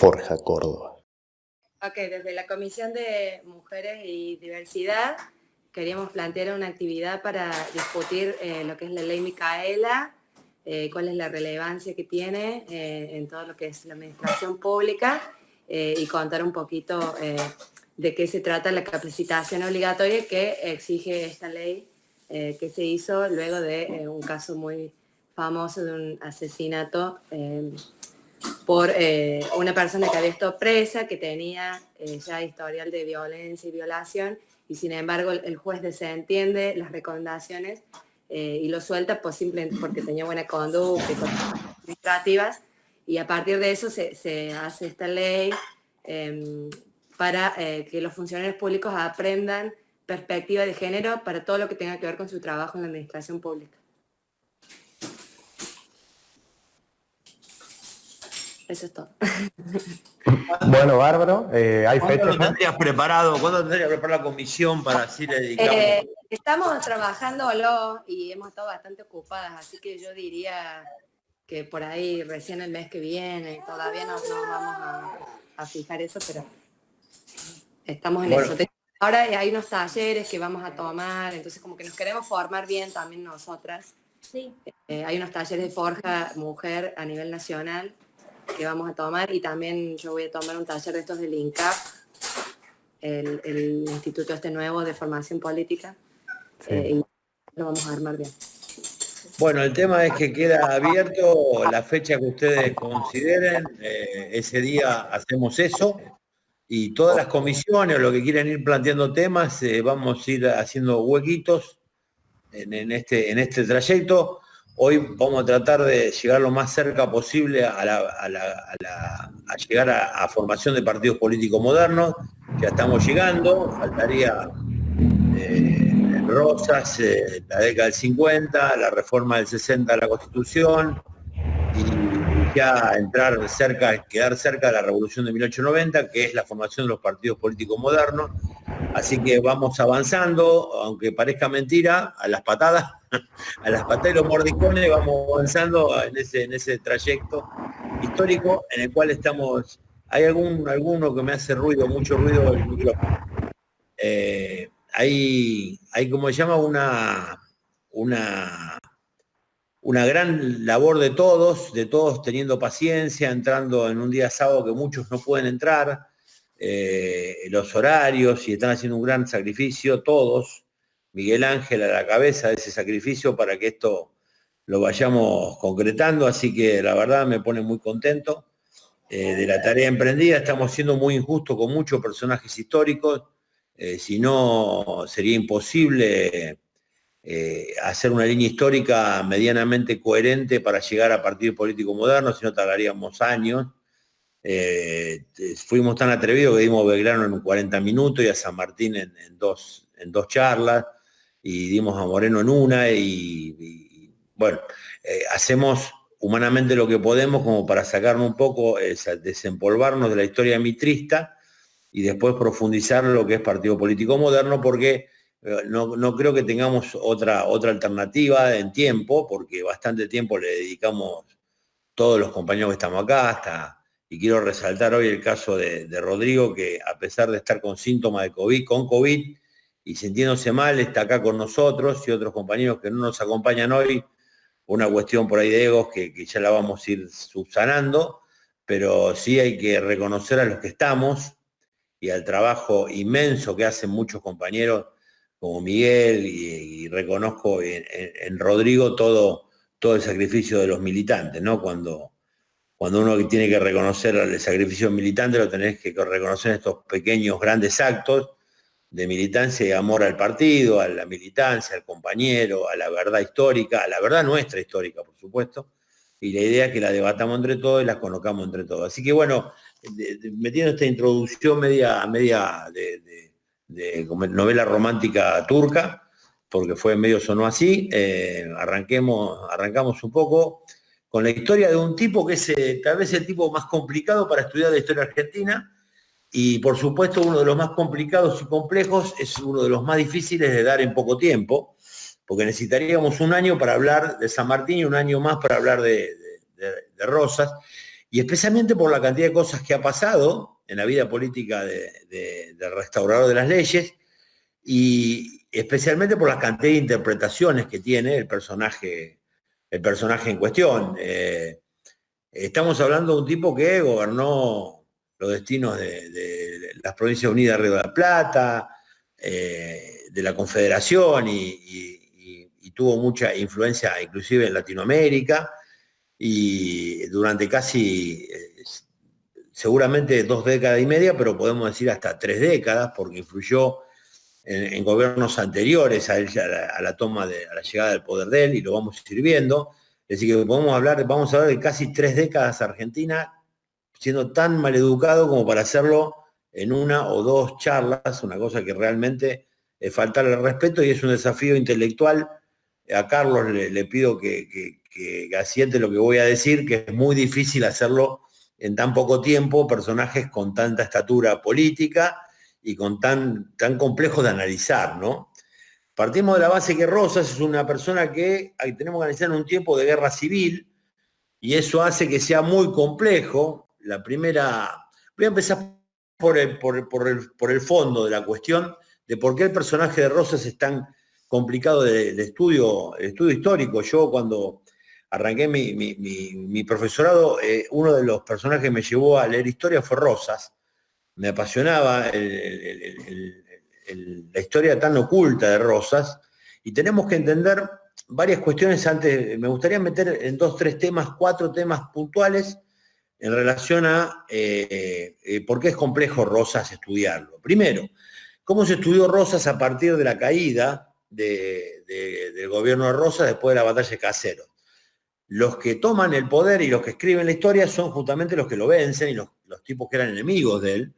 Forja Córdoba. Ok, desde la Comisión de Mujeres y Diversidad queríamos plantear una actividad para discutir lo que es la ley Micaela, cuál es la relevancia que tiene en todo lo que es la administración pública y contar un poquito de qué se trata la capacitación obligatoria que exige esta ley que se hizo luego de un caso muy famoso de un asesinato por una persona que había estado presa, que tenía ya historial de violencia y violación, y sin embargo el juez desentiende las recomendaciones y lo suelta simplemente porque tenía buena conducta y cosas administrativas, y a partir de eso se hace esta ley para que los funcionarios públicos aprendan perspectiva de género para todo lo que tenga que ver con su trabajo en la administración pública. Eso es todo. Bueno, bárbaro. ¿Hay fecha? ¿Cuándo tendrías preparado la comisión para así le dedicamos? Estamos trabajándolo y hemos estado bastante ocupadas, así que yo diría que por ahí recién el mes que viene, todavía no vamos a fijar eso, pero estamos en eso. Ahora hay unos talleres que vamos a tomar, entonces como que nos queremos formar bien también nosotras. Sí. Hay unos talleres de forja mujer a nivel nacional que vamos a tomar, y también yo voy a tomar un taller de estos del INCAP, el instituto este nuevo de formación política, sí. Y lo vamos a armar bien. Bueno, el tema es que queda abierto la fecha que ustedes consideren, ese día hacemos eso, y todas las comisiones o lo que quieran ir planteando temas, vamos a ir haciendo huequitos en este trayecto. Hoy vamos a tratar de llegar lo más cerca posible a llegar a formación de partidos políticos modernos. Ya estamos llegando, faltaría Rosas, la década del 50, la reforma del 60 de la Constitución, y ya quedar cerca de la Revolución de 1890, que es la formación de los partidos políticos modernos. Así que vamos avanzando, aunque parezca mentira, a las patadas y los mordicones, vamos avanzando en ese trayecto histórico en el cual estamos. Hay alguno que me hace mucho ruido el micrófono. Hay como se llama una gran labor de todos teniendo paciencia, entrando en un día sábado que muchos no pueden entrar, los horarios, y están haciendo un gran sacrificio todos, Miguel Ángel a la cabeza de ese sacrificio para que esto lo vayamos concretando, así que la verdad me pone muy contento de la tarea emprendida. Estamos siendo muy injustos con muchos personajes históricos, si no sería imposible hacer una línea histórica medianamente coherente para llegar a partidos políticos modernos, si no tardaríamos años. Fuimos tan atrevidos que dimos a Belgrano en 40 minutos y a San Martín en dos charlas, y dimos a Moreno en una, y bueno, hacemos humanamente lo que podemos como para sacarnos un poco, desempolvarnos de la historia mitrista y después profundizar lo que es partido político moderno, porque no creo que tengamos otra alternativa en tiempo, porque bastante tiempo le dedicamos todos los compañeros que estamos acá, y quiero resaltar hoy el caso de Rodrigo, que a pesar de estar con síntomas de con COVID y sintiéndose mal, está acá con nosotros, y otros compañeros que no nos acompañan hoy, una cuestión por ahí de egos que ya la vamos a ir subsanando, pero sí hay que reconocer a los que estamos y al trabajo inmenso que hacen muchos compañeros como Miguel, y reconozco en Rodrigo todo el sacrificio de los militantes, ¿no? Cuando uno tiene que reconocer el sacrificio militante, lo tenés que reconocer en estos pequeños, grandes actos de militancia y amor al partido, a la militancia, al compañero, a la verdad histórica, a la verdad nuestra histórica, por supuesto, y la idea es que la debatamos entre todos y la conozcamos entre todos. Así que bueno, metiendo esta introducción media de novela romántica turca, porque fue medio sonó así, arrancamos un poco con la historia de un tipo que es tal vez el tipo más complicado para estudiar la historia argentina, y por supuesto uno de los más complicados y complejos, es uno de los más difíciles de dar en poco tiempo, porque necesitaríamos un año para hablar de San Martín y un año más para hablar de Rosas, y especialmente por la cantidad de cosas que ha pasado en la vida política del restaurador de las leyes, y especialmente por la cantidad de interpretaciones que tiene el personaje en cuestión. Estamos hablando de un tipo que gobernó los destinos de las Provincias Unidas de Río de la Plata, de la Confederación, y tuvo mucha influencia inclusive en Latinoamérica, y durante casi seguramente 2 décadas y media, pero podemos decir hasta 3 décadas, porque influyó en gobiernos anteriores a la toma a la llegada del poder de él, y lo vamos a ir viendo. Es decir, que vamos a hablar de casi 3 décadas Argentina siendo tan maleducado como para hacerlo en 1 o 2 charlas, una cosa que realmente es faltarle el respeto, y es un desafío intelectual. A Carlos le pido que asiente lo que voy a decir, que es muy difícil hacerlo en tan poco tiempo, personajes con tanta estatura política y tan complejos de analizar, ¿no? Partimos de la base que Rosas es una persona que tenemos que analizar en un tiempo de guerra civil, y eso hace que sea muy complejo. Voy a empezar por el fondo de la cuestión, de por qué el personaje de Rosas es tan complicado de estudio histórico. Yo, cuando arranqué mi profesorado, uno de los personajes que me llevó a leer historia fue Rosas. Me apasionaba la historia tan oculta de Rosas, y tenemos que entender varias cuestiones antes. Me gustaría meter en 2, 3 temas, 4 temas puntuales en relación a por qué es complejo Rosas estudiarlo. Primero, cómo se estudió Rosas a partir de la caída del gobierno de Rosas después de la batalla de Caseros. Los que toman el poder y los que escriben la historia son justamente los que lo vencen, y los tipos que eran enemigos de él.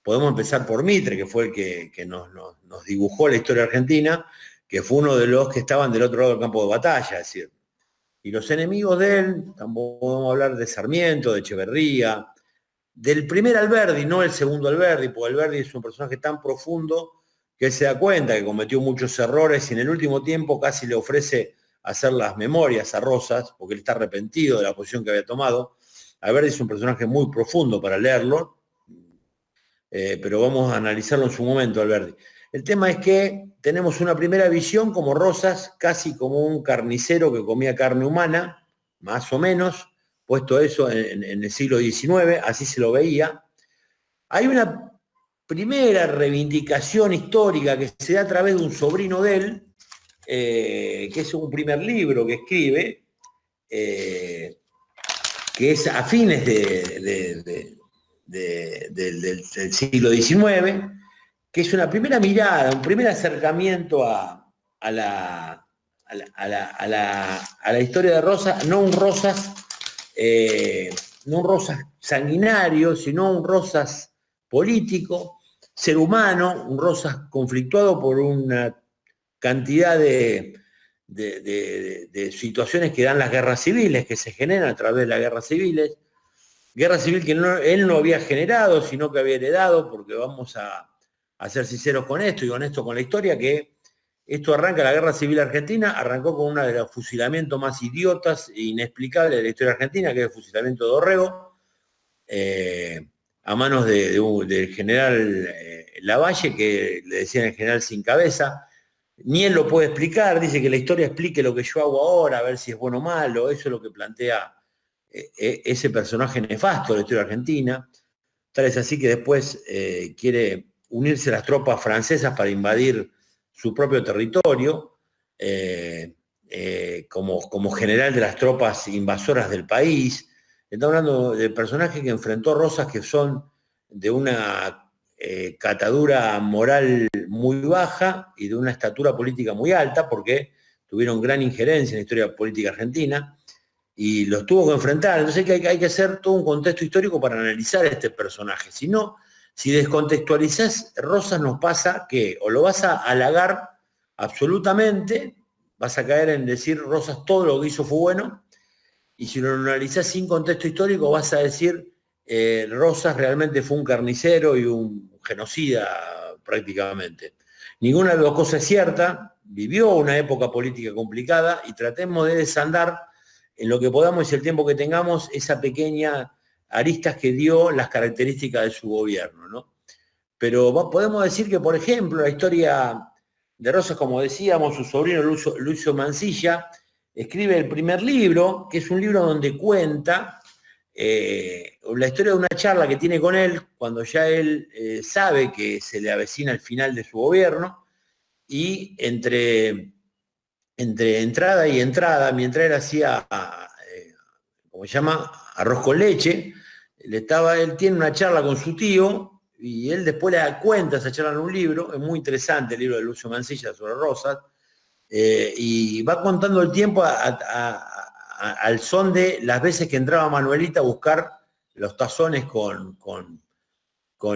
Podemos empezar por Mitre, que fue el que nos dibujó la historia argentina, que fue uno de los que estaban del otro lado del campo de batalla, es decir. Y los enemigos de él, tampoco podemos hablar de Sarmiento, de Echeverría, del primer Alberdi, no el segundo Alberdi, porque Alberdi es un personaje tan profundo que él se da cuenta que cometió muchos errores, y en el último tiempo casi le ofrece hacer las memorias a Rosas, porque él está arrepentido de la posición que había tomado. Alberdi es un personaje muy profundo para leerlo, pero vamos a analizarlo en su momento, Alberdi. El tema es que tenemos una primera visión como Rosas, casi como un carnicero que comía carne humana, más o menos, puesto eso en el siglo XIX, así se lo veía. Hay una primera reivindicación histórica que se da a través de un sobrino de él, que es un primer libro que escribe, que es a fines del siglo XIX, que es una primera mirada, un primer acercamiento a la historia de Rosas, no un Rosas sanguinario, sino un Rosas político, ser humano, un Rosas conflictuado por una cantidad de situaciones que dan las guerras civiles, que se generan a través de las guerras civiles. Guerra civil que él no había generado, sino que había heredado, porque vamos a ser sinceros con esto y honestos con la historia, que esto arranca, la Guerra Civil Argentina, arrancó con uno de los fusilamientos más idiotas e inexplicables de la historia argentina, que es el fusilamiento de Dorrego, a manos del general Lavalle, que le decían el general sin cabeza. Ni él lo puede explicar, dice que la historia explique lo que yo hago ahora, a ver si es bueno o malo. Eso es lo que plantea ese personaje nefasto de la historia argentina. Tal es así que después quiere unirse a las tropas francesas para invadir su propio territorio, como general de las tropas invasoras del país. Estamos hablando de personajes que enfrentó Rosas, que son de una catadura moral muy baja y de una estatura política muy alta, porque tuvieron gran injerencia en la historia política argentina, y los tuvo que enfrentar. Entonces hay que hacer todo un contexto histórico para analizar a este personaje. Si no, si descontextualizás, Rosas nos pasa que o lo vas a halagar absolutamente, vas a caer en decir Rosas todo lo que hizo fue bueno, y si lo analizás sin contexto histórico vas a decir Rosas realmente fue un carnicero y un genocida prácticamente. Ninguna de las dos cosas es cierta, vivió una época política complicada, y tratemos de desandar en lo que podamos y el tiempo que tengamos esa pequeña aristas que dio las características de su gobierno, ¿no? Pero podemos decir que, por ejemplo, la historia de Rosas, como decíamos, su sobrino Lucio Mansilla escribe el primer libro, que es un libro donde cuenta la historia de una charla que tiene con él cuando ya él sabe que se le avecina el final de su gobierno, y entre entrada y entrada, mientras él hacía, ¿cómo se llama?, arroz con leche, él tiene una charla con su tío, y él después le da cuenta esa charla en un libro, es muy interesante el libro de Lucio Mansilla sobre Rosas, y va contando el tiempo al son de las veces que entraba Manuelita a buscar los tazones con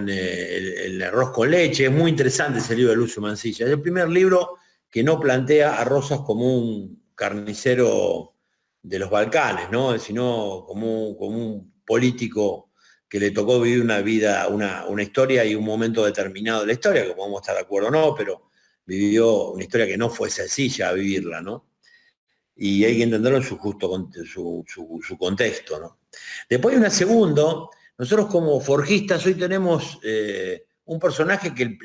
el arroz con leche. Es muy interesante ese libro de Lucio Mansilla. Es el primer libro que no plantea a Rosas como un carnicero de los Balcanes, ¿no?, sino como un político que le tocó vivir una vida, una historia y un momento determinado de la historia, que podemos estar de acuerdo o no, pero vivió una historia que no fue sencilla vivirla, ¿no? Y hay que entenderlo en su justo su contexto, ¿no? Después hay una segunda. Nosotros como forjistas hoy tenemos un personaje que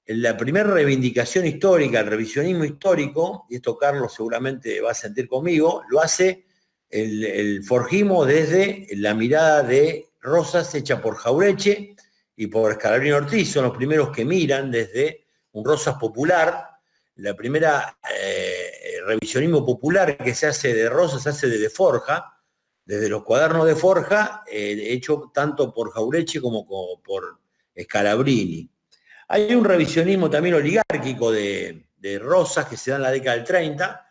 la primera reivindicación histórica, el revisionismo histórico, y esto Carlos seguramente va a sentir conmigo, lo hace el forjismo desde la mirada de Rosas hecha por Jauretche y por Scalabrini Ortiz. Son los primeros que miran desde un Rosas popular. La primera revisionismo popular que se hace de Rosas se hace desde Forja, desde los cuadernos de Forja, hecho tanto por Jauretche como por Scalabrini. Hay un revisionismo también oligárquico de Rosas que se da en la década del 30,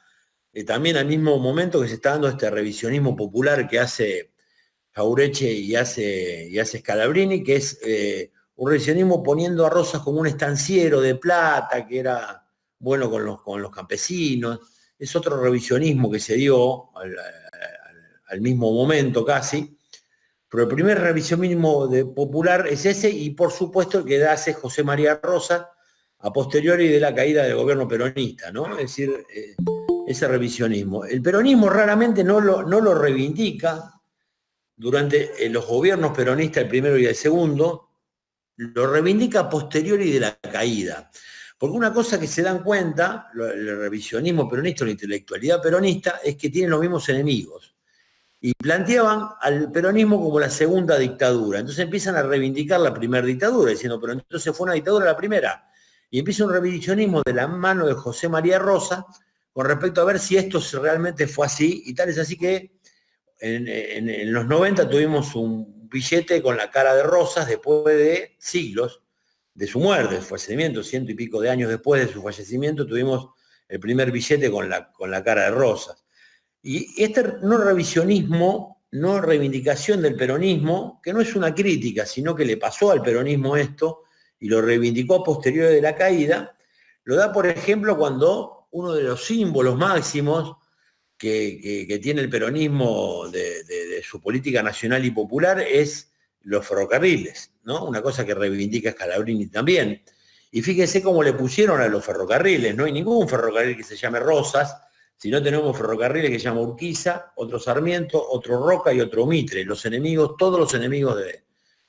también al mismo momento que se está dando este revisionismo popular que hace Jauretche y hace Scalabrini, que es un revisionismo poniendo a Rosas como un estanciero de plata, que era bueno con los campesinos. Es otro revisionismo que se dio al mismo momento casi, pero el primer revisionismo popular es ese, y por supuesto el que hace José María Rosas a posteriori de la caída del gobierno peronista, ¿no? Es decir, ese revisionismo. El peronismo raramente no lo reivindica durante los gobiernos peronistas, el primero y el segundo, lo reivindica a posteriori de la caída. Porque una cosa que se dan cuenta, el revisionismo peronista, la intelectualidad peronista, es que tienen los mismos enemigos. Y planteaban al peronismo como la segunda dictadura. Entonces empiezan a reivindicar la primera dictadura, diciendo, pero entonces fue una dictadura la primera. Y empieza un revisionismo de la mano de José María Rosas con respecto a ver si esto realmente fue así, y tal es así que en los 90 tuvimos un billete con la cara de Rosas después de siglos de su muerte, de su fallecimiento, 100 y pico de años después de su fallecimiento, tuvimos el primer billete con la cara de Rosas. Y este no revisionismo, no reivindicación del peronismo, que no es una crítica, sino que le pasó al peronismo esto y lo reivindicó a posteriori de la caída, lo da, por ejemplo, cuando uno de los símbolos máximos que tiene el peronismo de su política nacional y popular es los ferrocarriles, ¿no? Una cosa que reivindica Scalabrini también. Y fíjense cómo le pusieron a los ferrocarriles. No hay ningún ferrocarril que se llame Rosas, sino tenemos ferrocarriles que se llaman Urquiza, otro Sarmiento, otro Roca y otro Mitre. Los enemigos, todos los enemigos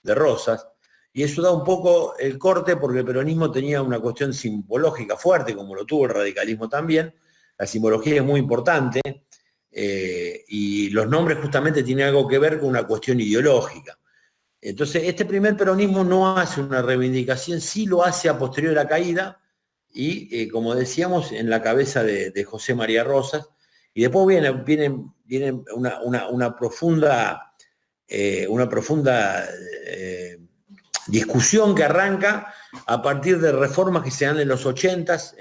de Rosas. Y eso da un poco el corte porque el peronismo tenía una cuestión simbológica fuerte, como lo tuvo el radicalismo también. La simbología es muy importante, y los nombres justamente tienen algo que ver con una cuestión ideológica. Entonces, este primer peronismo no hace una reivindicación, sí lo hace a posteriori de la caída, y como decíamos, en la cabeza de José María Rosas, y después viene una profunda discusión que arranca a partir de reformas que se dan en los 80s,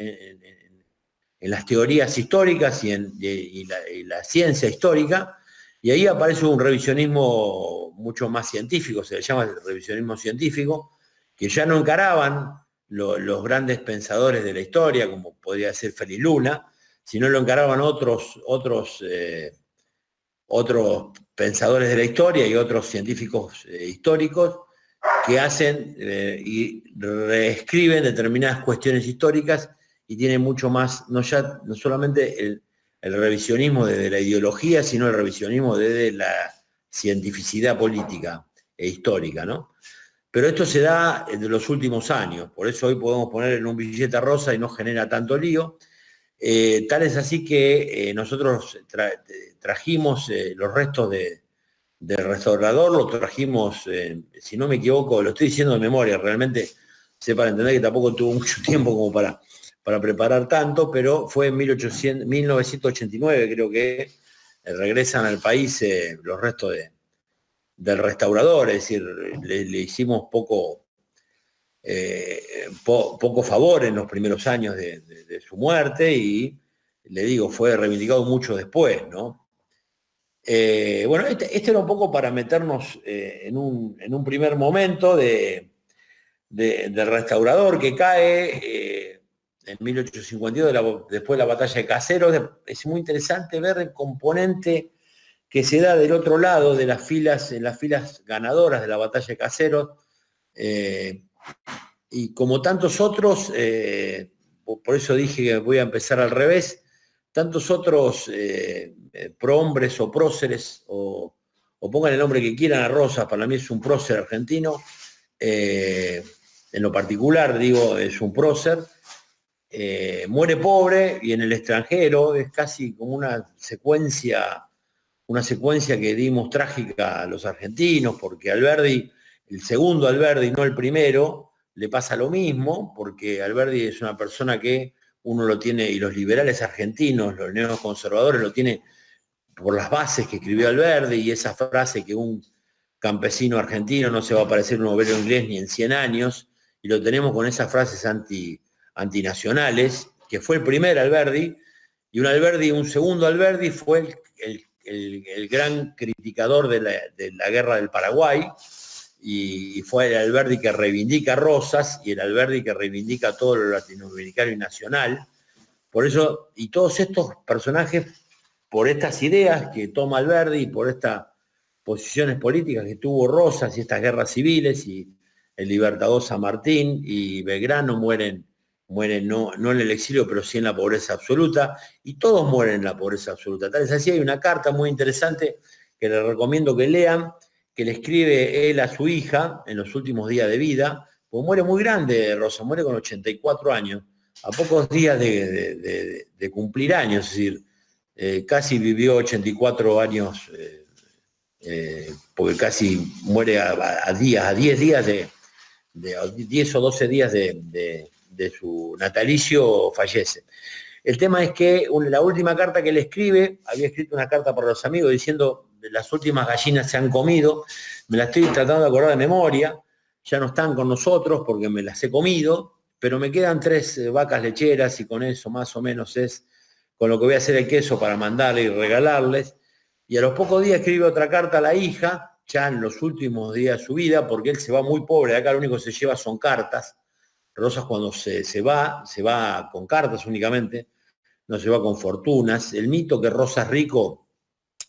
en las teorías históricas y la ciencia histórica, y ahí aparece un revisionismo mucho más científico, se le llama el revisionismo científico, que ya no encaraban los grandes pensadores de la historia, como podría ser Félix Luna, sino lo encaraban otros pensadores de la historia y otros científicos históricos que hacen y reescriben determinadas cuestiones históricas, y tiene mucho más, no solamente el revisionismo desde la ideología, sino el revisionismo desde cientificidad política e histórica, ¿no? Pero esto se da en los últimos años, por eso hoy podemos poner en un billete rosa y no genera tanto lío. Tal es así que nosotros trajimos los restos del restaurador, lo trajimos, si no me equivoco, lo estoy diciendo de memoria, realmente sé para entender que tampoco tuvo mucho tiempo como para preparar tanto, pero fue en 1989, creo que regresan al país los restos del restaurador, es decir, le hicimos poco favor en los primeros años de su muerte y, le digo, fue reivindicado mucho después, ¿no? Bueno, este era un poco para meternos en un primer momento del restaurador que cae en 1852, después de la batalla de Caseros. Es muy interesante ver el componente que se da del otro lado de las filas, en las filas ganadoras de la batalla de Caseros, y como tantos otros, por eso dije que voy a empezar al revés, tantos otros prohombres o próceres, o pongan el nombre que quieran a Rosas, para mí es un prócer argentino, en lo particular digo, es un prócer, muere pobre y en el extranjero, es casi como una secuencia que dimos trágica a los argentinos, porque Alberdi, el segundo Alberdi, no el primero, le pasa lo mismo, porque Alberdi es una persona que uno lo tiene, y los liberales argentinos, los neoconservadores, lo tiene por las bases que escribió Alberdi, y esa frase que un campesino argentino no se va a parecer a un obrero inglés ni en 100 años, y lo tenemos con esas frases antinacionales, que fue el primer Alberdi, y un segundo Alberdi fue el gran criticador de la guerra del Paraguay, y fue el Alberdi que reivindica Rosas y el Alberdi que reivindica todo lo latinoamericano y nacional. Por eso, y todos estos personajes, por estas ideas que toma Alberdi y por estas posiciones políticas que tuvo Rosas y estas guerras civiles, y el Libertador San Martín y Belgrano mueren no en el exilio, pero sí en la pobreza absoluta, y todos mueren en la pobreza absoluta. Tal es así, hay una carta muy interesante que les recomiendo que lean, que le escribe él a su hija en los últimos días de vida, pues muere muy grande Rosa, muere con 84 años, a pocos días de cumplir años, es decir, casi vivió 84 años, porque casi muere a 10 días de 10 o 12 días de su natalicio, fallece. El tema es que la última carta que le escribe, había escrito una carta para los amigos diciendo, las últimas gallinas se han comido, me la estoy tratando de acordar de memoria, ya no están con nosotros porque me las he comido, pero me quedan 3 vacas lecheras y con eso más o menos es con lo que voy a hacer el queso para mandarle y regalarles. Y a los pocos días escribe otra carta a la hija, ya en los últimos días de su vida, porque él se va muy pobre, acá lo único que se lleva son cartas. Rosas cuando se va con cartas únicamente, no se va con fortunas. El mito que Rosas rico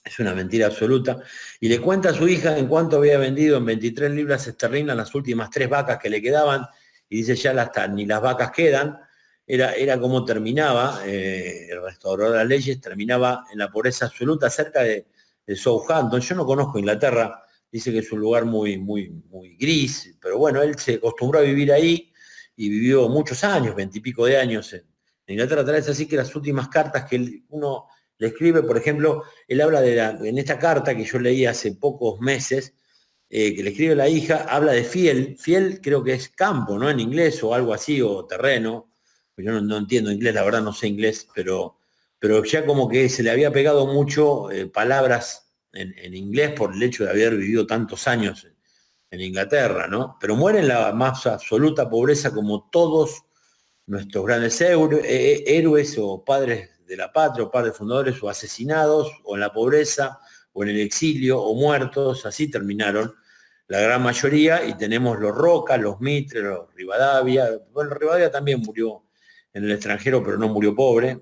es una mentira absoluta. Y le cuenta a su hija en cuánto había vendido en 23 libras esterlinas las últimas 3 vacas que le quedaban, y dice, ya ni las vacas quedan. Era como terminaba, el restaurador de las leyes terminaba en la pobreza absoluta cerca de Southampton. Yo no conozco Inglaterra, dice que es un lugar muy, muy, muy gris, pero bueno, él se acostumbró a vivir ahí y vivió muchos años, 20 y pico de años en Inglaterra. Tal es así que las últimas cartas que uno le escribe, por ejemplo, él habla en esta carta que yo leí hace pocos meses, que le escribe a la hija, habla de fiel creo que es campo, ¿no? En inglés o algo así, o terreno. Yo no entiendo inglés, la verdad no sé inglés, pero ya como que se le había pegado mucho palabras en inglés por el hecho de haber vivido tantos años en Inglaterra, ¿no? Pero muere en la más absoluta pobreza como todos nuestros grandes héroes o padres de la patria, o padres fundadores, o asesinados, o en la pobreza, o en el exilio, o muertos. Así terminaron la gran mayoría, y tenemos los Roca, los Mitre, los Rivadavia. Bueno, Rivadavia también murió en el extranjero, pero no murió pobre.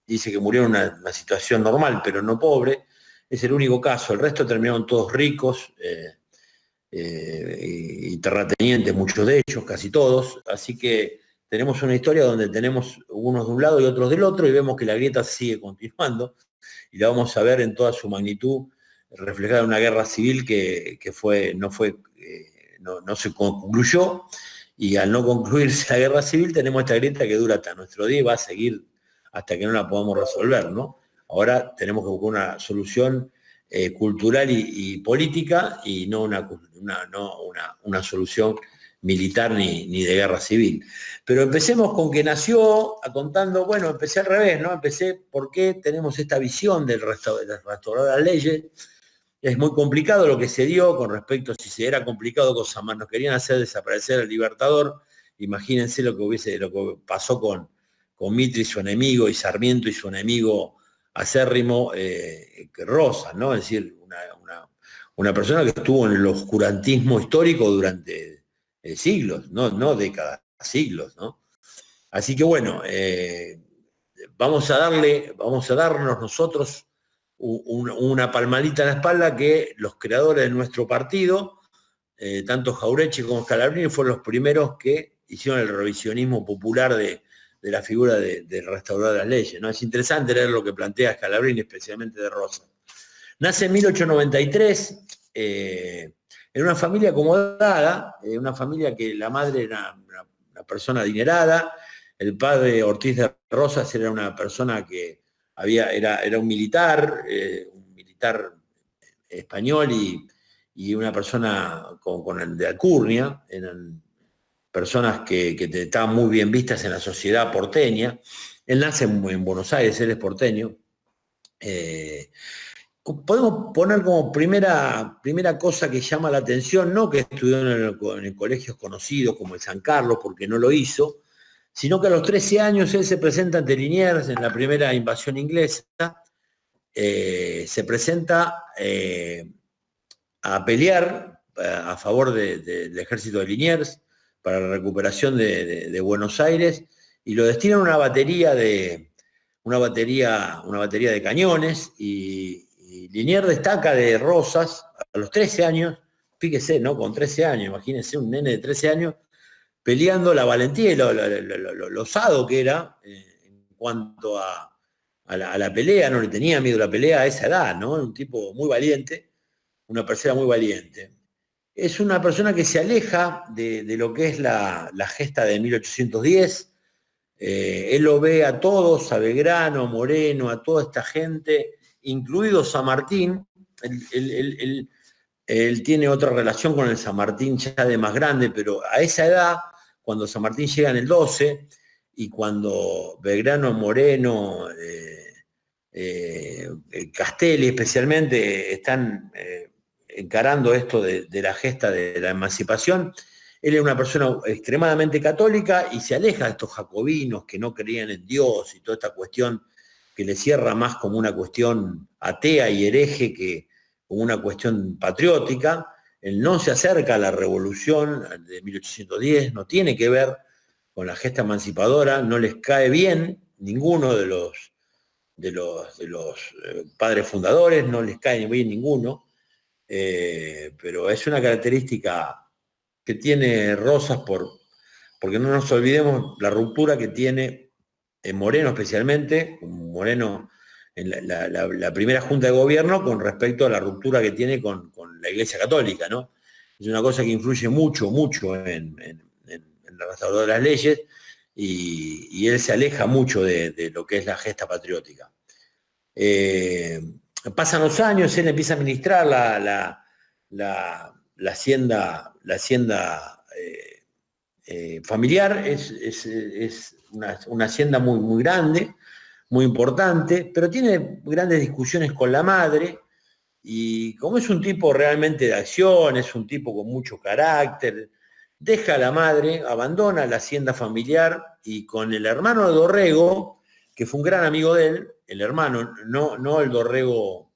Dice que murió en una situación normal, pero no pobre. Es el único caso. El resto terminaron todos ricos y terratenientes, muchos de ellos, casi todos. Así que tenemos una historia donde tenemos unos de un lado y otros del otro, y vemos que la grieta sigue continuando, y la vamos a ver en toda su magnitud reflejada en una guerra civil que no se concluyó, y al no concluirse la guerra civil tenemos esta grieta que dura hasta nuestro día y va a seguir hasta que no la podamos resolver, ¿no? Ahora tenemos que buscar una solución cultural y política, y no una solución militar ni de guerra civil. Pero empecemos con que nació contando, bueno, empecé al revés, ¿no? Empecé por qué tenemos esta visión del restaurar las leyes. Es muy complicado lo que se dio con respecto, si se era complicado con San Martín, nos querían hacer desaparecer al Libertador, imagínense lo que pasó con Mitre y su enemigo, y Sarmiento y su enemigo acérrimo, Rosas, ¿no? Es decir, una persona que estuvo en el oscurantismo histórico durante siglos, no décadas, siglos, ¿no? Así que bueno, vamos a darnos nosotros una palmadita en la espalda, que los creadores de nuestro partido, tanto Jauretche como Scalabrini, fueron los primeros que hicieron el revisionismo popular de la figura de restaurar las leyes, ¿no? Es interesante leer lo que plantea Scalabrini, especialmente de Rosas. Nace en 1893, en una familia acomodada, una familia que la madre era una persona adinerada, el padre Ortiz de Rosas era una persona que era un militar español, y una persona de alcurnia, eran personas que estaban muy bien vistas en la sociedad porteña. Él nace en Buenos Aires, él es porteño. Podemos poner como primera cosa que llama la atención, no que estudió en colegios conocidos como el San Carlos, porque no lo hizo, sino que a los 13 años él se presenta ante Liniers en la primera invasión inglesa, se presenta a pelear a favor del ejército de Liniers para la recuperación de Buenos Aires, y lo destinan a una batería de cañones, y Liniers destaca de Rosas a los 13 años, fíjese, ¿no? Con 13 años, imagínense un nene de 13 años peleando, la valentía y lo osado que era en cuanto a la pelea, no le tenía miedo a la pelea a esa edad, ¿no? Un tipo muy valiente, una persona muy valiente. Es una persona que se aleja de lo que es la gesta de 1810. Él lo ve a todos, a Belgrano, Moreno, a toda esta gente, incluido San Martín. Él tiene otra relación con el San Martín ya de más grande, pero a esa edad, cuando San Martín llega en el 12, y cuando Belgrano, Moreno, Castelli especialmente, están encarando esto de la gesta de la emancipación, él es una persona extremadamente católica y se aleja de estos jacobinos que no creían en Dios y toda esta cuestión que le cierra más como una cuestión atea y hereje que como una cuestión patriótica. Él no se acerca a la revolución de 1810, no tiene que ver con la gesta emancipadora, no les cae bien ninguno de los padres fundadores, no les cae bien ninguno, pero es una característica que tiene Rosas, porque no nos olvidemos la ruptura que tiene en Moreno especialmente, Moreno en la primera junta de gobierno, con respecto a la ruptura que tiene con la Iglesia Católica, ¿no? Es una cosa que influye mucho en la restauración de las leyes, y él se aleja mucho de lo que es la gesta patriótica. Pasan los años, él empieza a administrar la hacienda familiar, es una hacienda muy, muy grande, muy importante, pero tiene grandes discusiones con la madre, y como es un tipo realmente de acción, es un tipo con mucho carácter, deja a la madre, abandona la hacienda familiar, y con el hermano de Dorrego, que fue un gran amigo de él, el hermano, no el Dorrego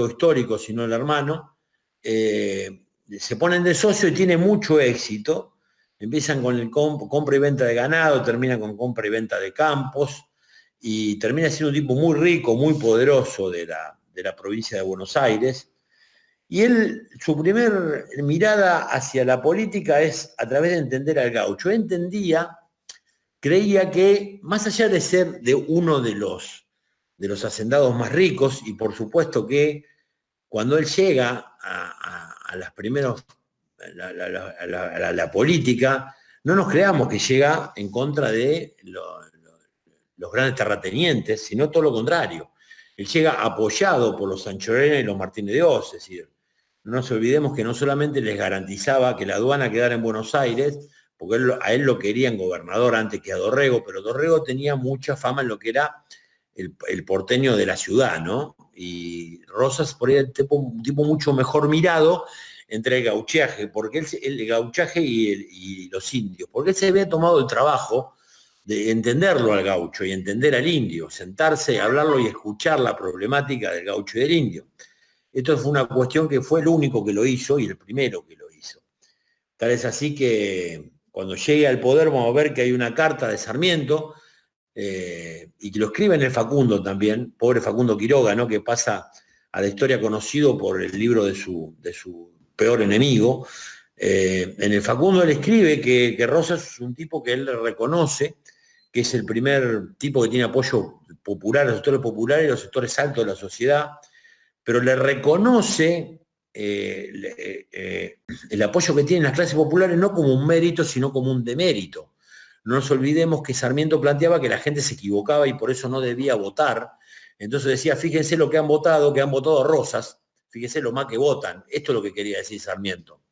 histórico, sino el hermano, se ponen de socio y tiene mucho éxito. Empiezan con compra y venta de ganado, terminan con compra y venta de campos, y termina siendo un tipo muy rico, muy poderoso de la provincia de Buenos Aires. Y él, su primer mirada hacia la política es a través de entender al gaucho. Él creía que, más allá de ser de uno de los hacendados más ricos, y por supuesto que cuando él llega a las primeros, a la política, no nos creamos que llega en contra de los grandes terratenientes, sino todo lo contrario. Él llega apoyado por los Sanchorena y los Martínez de Oz, es decir, no nos olvidemos que no solamente les garantizaba que la aduana quedara en Buenos Aires, porque a él lo querían gobernador antes que a Dorrego, pero Dorrego tenía mucha fama en lo que era el porteño de la ciudad, ¿no? Y Rosas por ahí era un tipo mucho mejor mirado entre el gauchaje, porque el gauchaje y los indios, porque él se había tomado el trabajo de entenderlo al gaucho y entender al indio, sentarse, hablarlo y escuchar la problemática del gaucho y del indio. Esto fue una cuestión que fue el único que lo hizo y el primero que lo hizo. Tal es así que cuando llegue al poder vamos a ver que hay una carta de Sarmiento, y que lo escribe en el Facundo también, pobre Facundo Quiroga, ¿no? Que pasa a la historia conocido por el libro de su peor enemigo. En el Facundo él escribe que Rosas es un tipo que él reconoce, que es el primer tipo que tiene apoyo popular, los sectores populares y los sectores altos de la sociedad, pero le reconoce el apoyo que tienen las clases populares no como un mérito, sino como un demérito. No nos olvidemos que Sarmiento planteaba que la gente se equivocaba y por eso no debía votar. Entonces decía, fíjense lo que han votado Rosas, fíjense lo más que votan. Esto es lo que quería decir Sarmiento.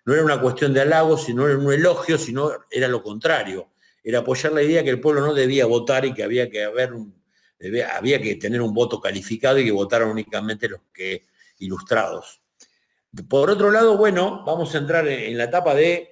No era una cuestión de halago, sino era un elogio, sino era lo contrario. Era apoyar la idea que el pueblo no debía votar y que había que tener un voto calificado y que votaran únicamente los que ilustrados. Por otro lado, bueno, vamos a entrar en la etapa de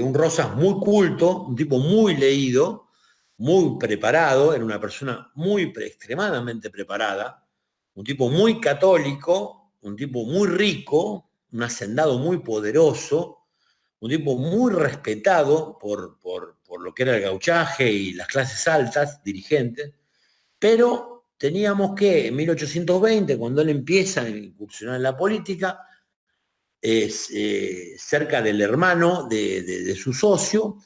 un Rosas muy culto, un tipo muy leído, muy preparado, era una persona extremadamente preparada, un tipo muy católico, un tipo muy rico, un hacendado muy poderoso, un tipo muy respetado por lo que era el gauchaje y las clases altas, dirigentes, pero teníamos que en 1820, cuando él empieza a incursionar en la política, cerca del hermano de su socio,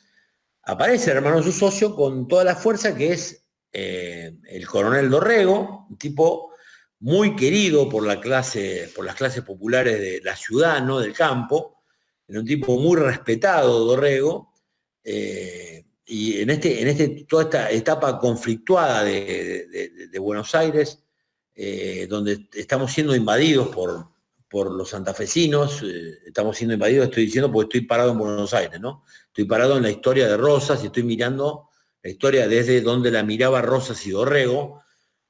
aparece el hermano de su socio con toda la fuerza, que es el coronel Dorrego, un tipo muy querido por las clases populares de la ciudad, ¿no? Del campo, era un tipo muy respetado, Dorrego, y en toda esta etapa conflictuada de Buenos Aires, donde estamos siendo invadidos por los santafesinos, estamos siendo invadidos, estoy diciendo porque estoy parado en Buenos Aires, ¿no? Estoy parado en la historia de Rosas y estoy mirando la historia desde donde la miraba Rosas y Dorrego,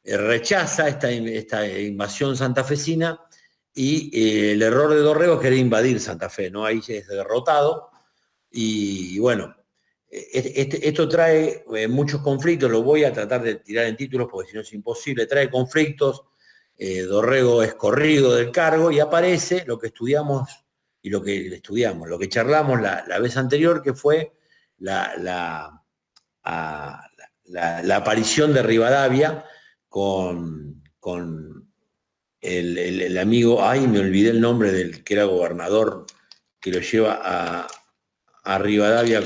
rechaza esta invasión santafesina y el error de Dorrego es querer invadir Santa Fe, ¿no? Ahí es derrotado y bueno, esto trae muchos conflictos, lo voy a tratar de tirar en títulos porque si no es imposible, trae conflictos. Dorrego es corrido del cargo y aparece lo que estudiamos y lo que charlamos la vez anterior, que fue la aparición de Rivadavia con el amigo, ay, me olvidé el nombre del que era gobernador, que lo lleva a Rivadavia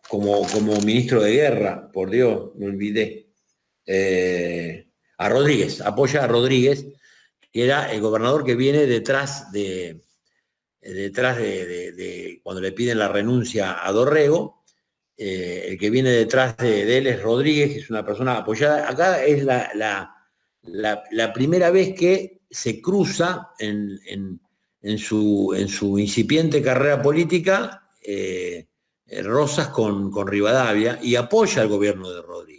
como ministro de guerra, por Dios, me olvidé. A Rodríguez, apoya a Rodríguez, que era el gobernador que viene detrás de cuando le piden la renuncia a Dorrego, el que viene detrás de él es Rodríguez, que es una persona apoyada. Acá es la primera vez que se cruza en su incipiente carrera política Rosas con Rivadavia y apoya al gobierno de Rodríguez.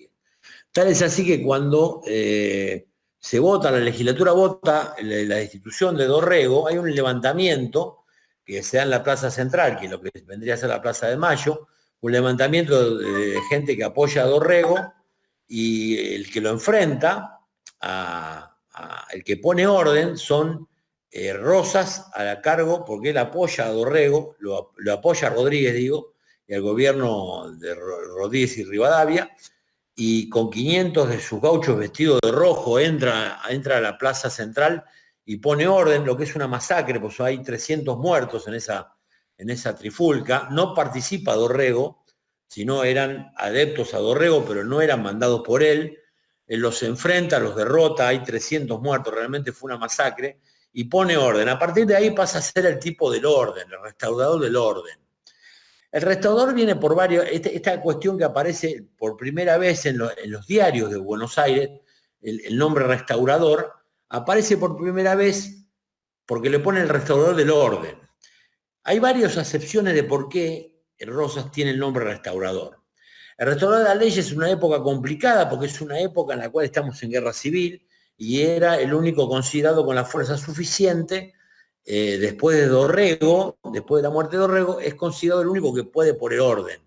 Tal es así que cuando se vota, la legislatura vota la destitución de Dorrego, hay un levantamiento que se da en la Plaza Central, que es lo que vendría a ser la Plaza de Mayo, un levantamiento de gente que apoya a Dorrego y el que lo enfrenta, el que pone orden, son Rosas a cargo, porque él apoya a Dorrego, lo apoya a Rodríguez, digo, y al gobierno de Rodríguez y Rivadavia, y con 500 de sus gauchos vestidos de rojo entra a la Plaza Central y pone orden, lo que es una masacre, pues hay 300 muertos en esa trifulca. No participa Dorrego, sino eran adeptos a Dorrego, pero no eran mandados por él. él los enfrenta, los derrota, hay 300 muertos, realmente fue una masacre, y pone orden. A partir de ahí pasa a ser el tipo del orden, el restaurador del orden. El restaurador viene por varios, esta cuestión que aparece por primera vez en los diarios de Buenos Aires, el nombre restaurador, aparece por primera vez porque le pone el restaurador del orden. Hay varias acepciones de por qué Rosas tiene el nombre restaurador. El restaurador de la ley es una época complicada porque es una época en la cual estamos en guerra civil y era el único considerado con la fuerza suficiente. Después de Dorrego, después de la muerte de Dorrego, es considerado el único que puede poner orden.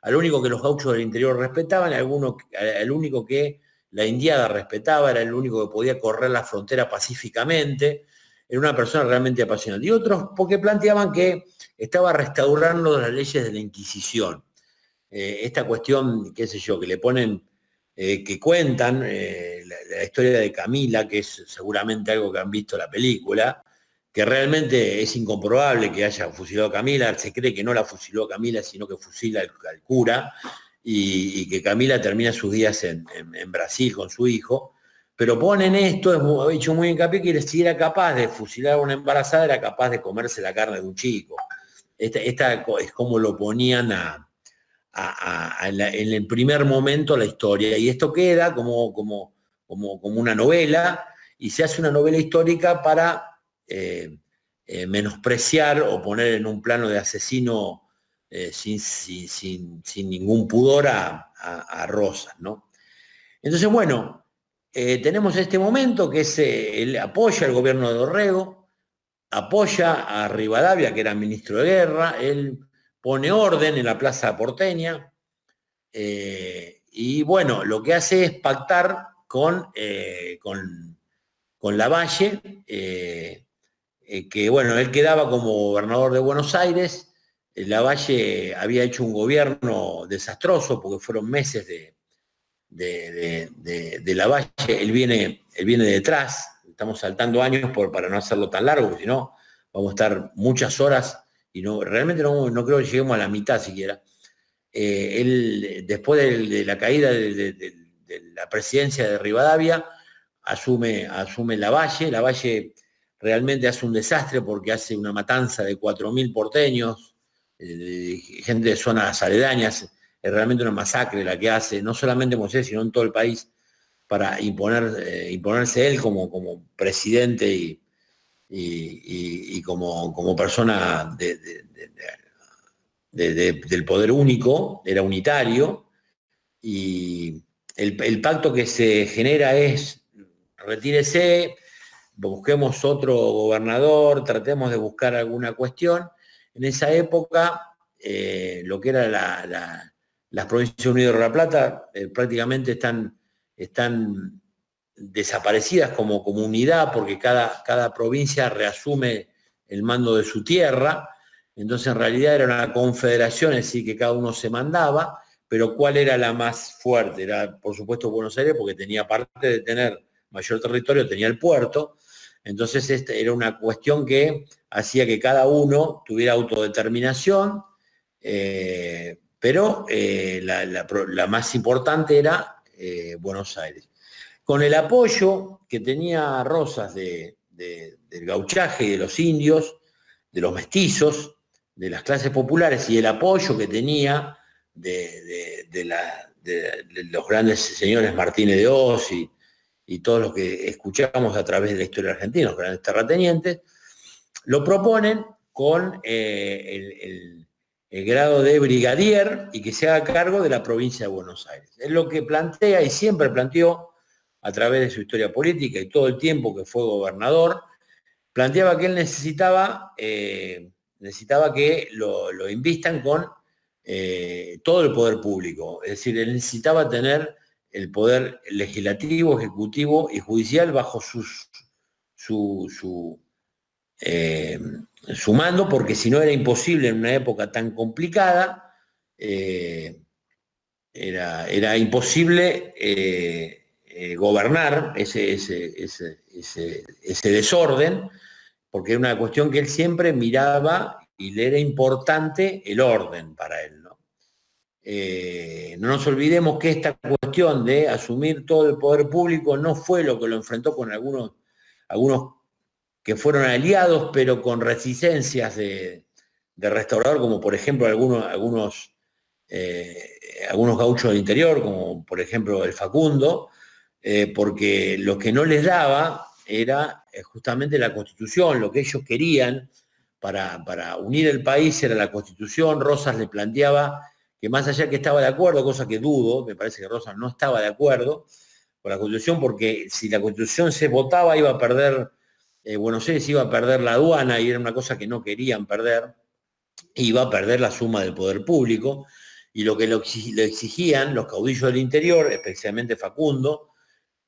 Al único que los gauchos del interior respetaban, el único que la indiada respetaba, era el único que podía correr la frontera pacíficamente, era una persona realmente apasionada. Y otros porque planteaban que estaba restaurando las leyes de la Inquisición. Esta cuestión, qué sé yo, que le ponen, que cuentan la historia de Camila, que es seguramente algo que han visto en la película, que realmente es incomprobable que haya fusilado a Camila, se cree que no la fusiló a Camila, sino que fusila al cura, y que Camila termina sus días en Brasil con su hijo, pero ponen esto, he hecho muy hincapié, que si era capaz de fusilar a una embarazada, era capaz de comerse la carne de un chico. Esta es como lo ponían en el primer momento la historia, y esto queda como una novela, y se hace una novela histórica para menospreciar o poner en un plano de asesino sin ningún pudor a Rosas, ¿no? Entonces, bueno, tenemos este momento que es, él apoya al gobierno de Dorrego, apoya a Rivadavia, que era ministro de guerra, él pone orden en la plaza porteña, y bueno, lo que hace es pactar con Lavalle, que bueno, él quedaba como gobernador de Buenos Aires. Lavalle había hecho un gobierno desastroso porque fueron meses de Lavalle. Él viene detrás, estamos saltando años para no hacerlo tan largo, porque si no vamos a estar muchas horas y realmente no creo que lleguemos a la mitad siquiera. Él, después de la caída de la presidencia de Rivadavia, asume Lavalle. Lavalle realmente hace un desastre porque hace una matanza de 4.000 porteños, gente de zonas aledañas. Es realmente una masacre la que hace, no solamente en Buenos Aires, sino en todo el país, para imponerse él como presidente y como persona del poder único, era unitario, y el pacto que se genera es: retírese, busquemos otro gobernador, tratemos de buscar alguna cuestión. En esa época, lo que era las Provincias Unidas de La Plata prácticamente están desaparecidas como comunidad, porque cada provincia reasume el mando de su tierra. Entonces, en realidad era una confederación, es decir, que cada uno se mandaba, pero ¿cuál era la más fuerte? Era, por supuesto, Buenos Aires, porque tenía, aparte de tener mayor territorio, tenía el puerto. Entonces, era una cuestión que hacía que cada uno tuviera autodeterminación, pero la más importante era Buenos Aires. Con el apoyo que tenía Rosas del gauchaje y de los indios, de los mestizos, de las clases populares, y el apoyo que tenía de los grandes señores Martínez de Oz y todos los que escuchamos a través de la historia argentina, los grandes terratenientes, lo proponen con el grado de brigadier y que se haga cargo de la provincia de Buenos Aires. Es lo que plantea y siempre planteó a través de su historia política y todo el tiempo que fue gobernador. Planteaba que él necesitaba que lo invistan con todo el poder público. Es decir, él necesitaba tener el poder legislativo, ejecutivo y judicial bajo su mando, porque si no era imposible en una época tan complicada, era imposible gobernar ese desorden, porque era una cuestión que él siempre miraba y le era importante el orden para él, ¿no? no nos olvidemos que esta cuestión de asumir todo el poder público no fue lo que lo enfrentó con algunos que fueron aliados, pero con reticencias de restaurador, como por ejemplo algunos gauchos del interior, como por ejemplo el Facundo, porque lo que no les daba era justamente la Constitución, lo que ellos querían para unir el país era la Constitución. Rosas le planteaba que más allá que estaba de acuerdo, cosa que dudo, me parece que Rosas no estaba de acuerdo con la Constitución, porque si la Constitución se votaba iba a perder, Buenos Aires iba a perder la aduana y era una cosa que no querían perder, iba a perder la suma del poder público, y lo que le exigían los caudillos del interior, especialmente Facundo,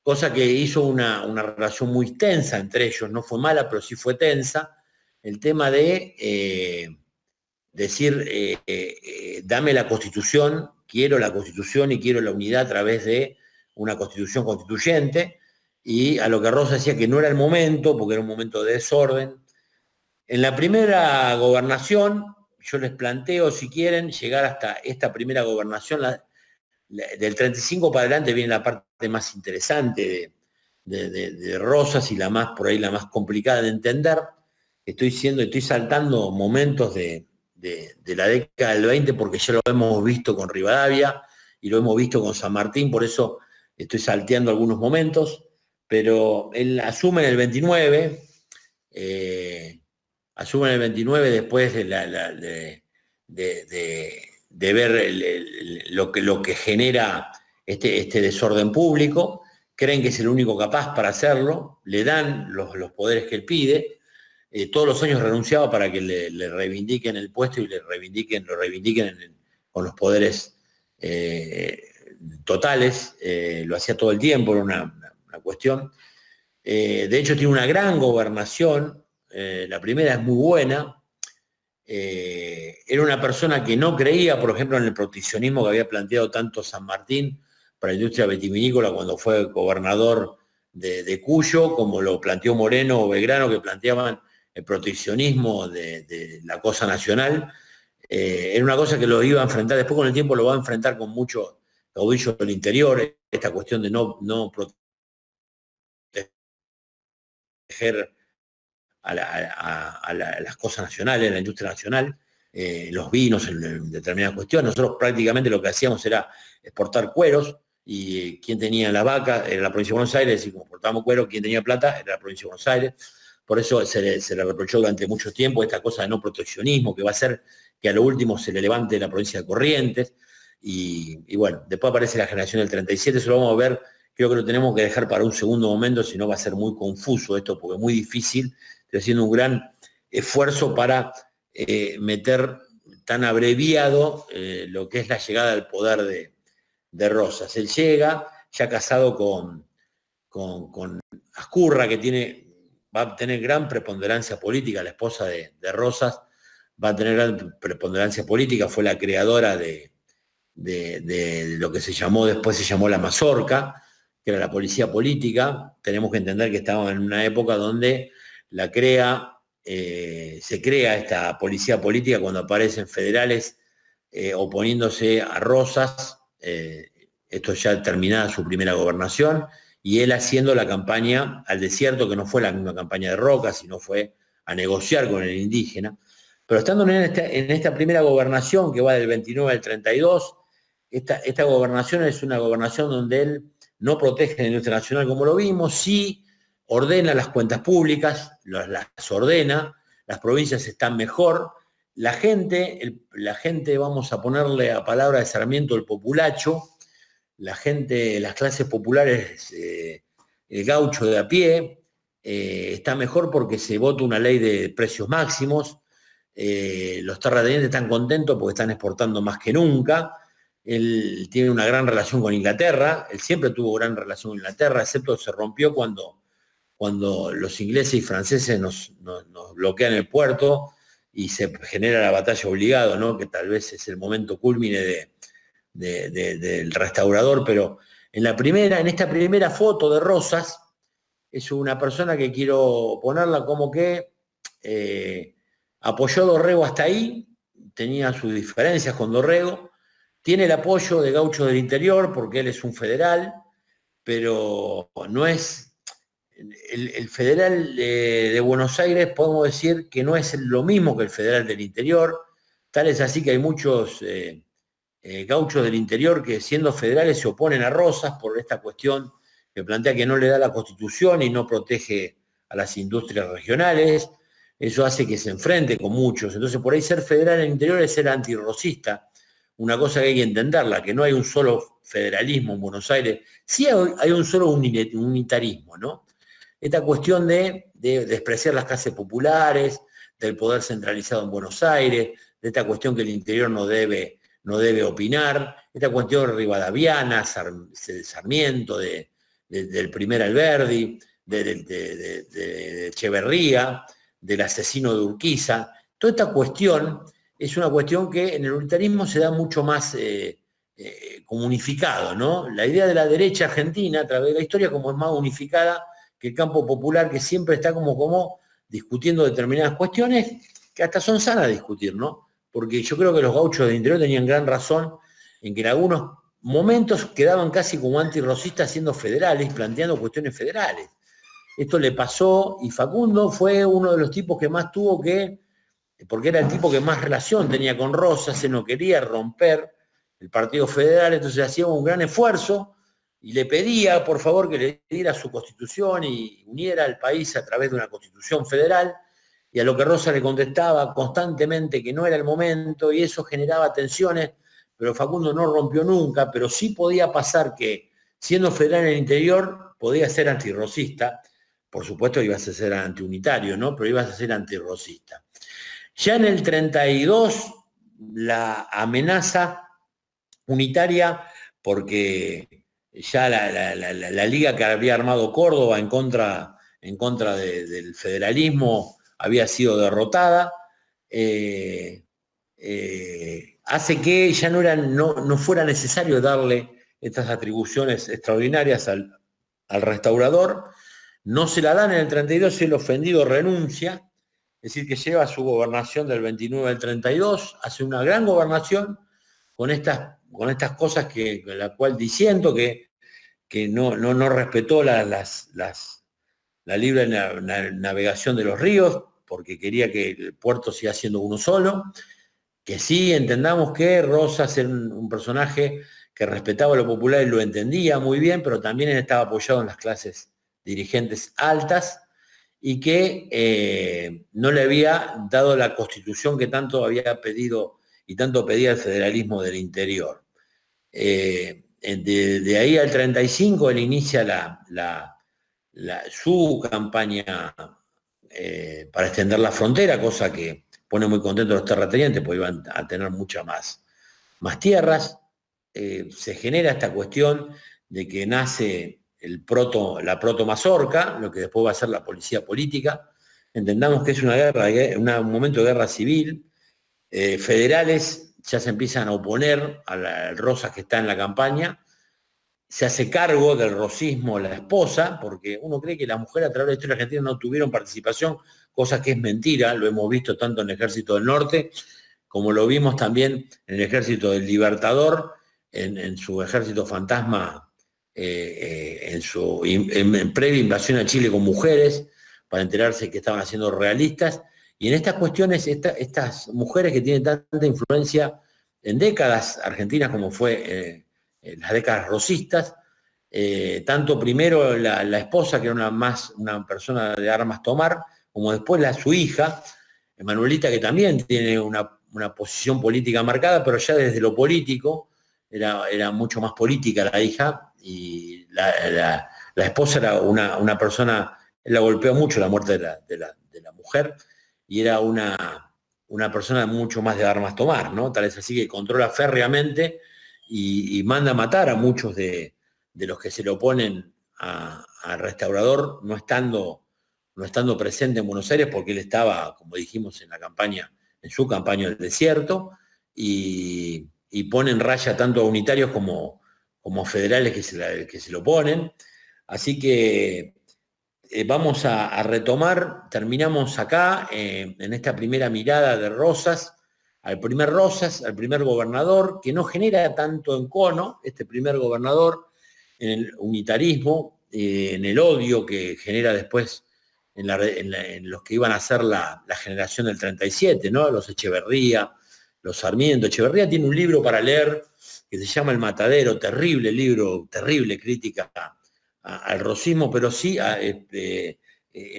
cosa que hizo una relación muy tensa entre ellos, no fue mala, pero sí fue tensa, el tema de decir, dame la Constitución, quiero la Constitución y quiero la unidad a través de una Constitución constituyente, y a lo que Rosa decía que no era el momento, porque era un momento de desorden. En la primera gobernación, yo les planteo, si quieren, llegar hasta esta primera gobernación, del 35 para adelante viene la parte más interesante de Rosas y por ahí la más complicada de entender. Estoy saltando momentos de la década del 20 porque ya lo hemos visto con Rivadavia y lo hemos visto con San Martín, por eso estoy salteando algunos momentos, pero él asume en el 29, después de ver lo que genera este desorden público. Creen que es el único capaz para hacerlo, le dan los poderes que él pide, todos los años renunciaba para que le reivindiquen el puesto y lo reivindiquen con los poderes totales, lo hacía todo el tiempo, era una cuestión. De hecho tiene una gran gobernación, la primera es muy buena. Era una persona que no creía, por ejemplo, en el proteccionismo que había planteado tanto San Martín para la industria vitivinícola cuando fue gobernador de Cuyo, como lo planteó Moreno o Belgrano, que planteaban el proteccionismo de la cosa nacional. Era una cosa que lo iba a enfrentar, después con el tiempo lo va a enfrentar con muchos caudillos del interior, esta cuestión de no proteger a las cosas nacionales, a la industria nacional, los vinos en determinadas cuestiones. Nosotros prácticamente lo que hacíamos era exportar cueros, y quien tenía la vaca era la provincia de Buenos Aires, y como exportábamos cuero, quien tenía plata era la provincia de Buenos Aires. Por eso se le reprochó durante mucho tiempo esta cosa de no proteccionismo, que va a hacer que a lo último se le levante la provincia de Corrientes. Y bueno, después aparece la generación del 37, eso lo vamos a ver, creo que lo tenemos que dejar para un segundo momento, si no va a ser muy confuso esto, porque es muy difícil. Estoy haciendo un gran esfuerzo para meter tan abreviado lo que es la llegada al poder de Rosas. Él llega ya casado con Ascurra, que va a tener gran preponderancia política, la esposa de Rosas va a tener gran preponderancia política, fue la creadora de lo que después se llamó la Mazorca, que era la policía política. Tenemos que entender que estábamos en una época donde se crea esta policía política cuando aparecen federales oponiéndose a Rosas, esto ya terminada su primera gobernación, y él haciendo la campaña al desierto, que no fue la misma campaña de Roca, sino fue a negociar con el indígena. Pero estando en esta primera gobernación, que va del 29 al 32, esta gobernación es una gobernación donde él no protege la industria nacional como lo vimos, sí ordena las cuentas públicas, las ordena, las provincias están mejor, la gente, vamos a ponerle a palabra de Sarmiento el populacho, la gente, las clases populares, el gaucho de a pie, está mejor porque se vota una ley de precios máximos, los terratenientes están contentos porque están exportando más que nunca. Él tiene una gran relación con Inglaterra, él siempre tuvo gran relación con Inglaterra, excepto se rompió cuando los ingleses y franceses nos bloquean el puerto y se genera la batalla obligada, ¿no? Que tal vez es el momento cúlmine del restaurador, pero en esta primera foto de Rosas, es una persona que quiero ponerla como que apoyó a Dorrego hasta ahí, tenía sus diferencias con Dorrego, Tiene el apoyo de Gauchos del Interior porque él es un federal, pero no es... El federal de Buenos Aires, podemos decir que no es lo mismo que el federal del interior, tal es así que hay muchos gauchos del interior que siendo federales se oponen a Rosas por esta cuestión que plantea que no le da la Constitución y no protege a las industrias regionales. Eso hace que se enfrente con muchos. Entonces, por ahí ser federal en el interior es ser antirrosista. Una cosa que hay que entenderla, que no hay un solo federalismo en Buenos Aires. Sí hay un solo unitarismo, ¿no? Esta cuestión de despreciar las clases populares, del poder centralizado en Buenos Aires, de esta cuestión que el interior no debe opinar, esta cuestión rivadaviana, Sarmiento, del primer Alberdi, de Echeverría, del asesino de Urquiza. Toda esta cuestión es una cuestión que en el unitarismo se da mucho más como unificado, ¿no? La idea de la derecha argentina a través de la historia como es más unificada que el campo popular, que siempre está como discutiendo determinadas cuestiones que hasta son sanas de discutir, ¿no? Porque yo creo que los gauchos del interior tenían gran razón en que en algunos momentos quedaban casi como antirrosistas siendo federales, planteando cuestiones federales. Esto le pasó y Facundo fue uno de los tipos que más tuvo que, porque era el tipo que más relación tenía con Rosas, se no quería romper el Partido Federal, entonces hacía un gran esfuerzo y le pedía, por favor, que le diera su constitución y uniera al país a través de una constitución federal, y a lo que Rosas le contestaba constantemente que no era el momento, y eso generaba tensiones, pero Facundo no rompió nunca, pero sí podía pasar que, siendo federal en el interior, podía ser antirrosista, por supuesto ibas a ser antiunitario, ¿no? Pero ibas a ser antirrosista. Ya en el 32, la amenaza unitaria, porque ya la liga que había armado Córdoba en contra del federalismo había sido derrotada, hace que ya no fuera necesario darle estas atribuciones extraordinarias al restaurador. No se la dan en el 32 y el ofendido renuncia, es decir, que lleva su gobernación del 29 al 32, hace una gran gobernación con estas cosas la cual diciendo que no respetó la libre navegación de los ríos, porque quería que el puerto siga siendo uno solo, que sí entendamos que Rosas era un personaje que respetaba lo popular y lo entendía muy bien, pero también estaba apoyado en las clases dirigentes altas y que no le había dado la constitución que tanto había pedido y tanto pedía el federalismo del interior. De ahí al 35 él inicia su campaña para extender la frontera, cosa que pone muy contentos a los terratenientes, porque iban a tener muchas más tierras. Se genera esta cuestión de que nace la proto-mazorca, lo que después va a ser la policía política. Entendamos que es una guerra, un momento de guerra civil. Federales ya se empiezan a oponer al Rosas que está en la campaña. Se hace cargo del rosismo la esposa, porque uno cree que las mujeres a través de la historia argentina no tuvieron participación, cosa que es mentira, lo hemos visto tanto en el Ejército del Norte, como lo vimos también en el Ejército del Libertador, en su ejército fantasma, en previa invasión a Chile con mujeres, para enterarse que estaban haciendo realistas, y en estas cuestiones, estas mujeres que tienen tanta influencia en décadas argentinas como fue las décadas rosistas, tanto primero la esposa, que era una persona de armas tomar, como después su hija, Emanuelita, que también tiene una posición política marcada, pero ya desde lo político, era mucho más política la hija, y la esposa era una persona, él la golpeó mucho la muerte de la mujer, y era una persona mucho más de armas tomar, ¿no? Tal es así que controla férreamente y manda a matar a muchos de los que se le oponen al restaurador, no estando presente en Buenos Aires, porque él estaba, como dijimos, en su campaña del desierto, y pone en raya tanto a unitarios como federales que se lo oponen. Así que vamos a retomar, terminamos acá, en esta primera mirada de Rosas, al primer Rosas, al primer gobernador, que no genera tanto encono, este primer gobernador, en el unitarismo, en el odio que genera después en los que iban a ser la generación del 37, ¿no? Los Echeverría, los Sarmiento. Echeverría tiene un libro para leer que se llama El Matadero, terrible libro, terrible crítica al rosismo, pero sí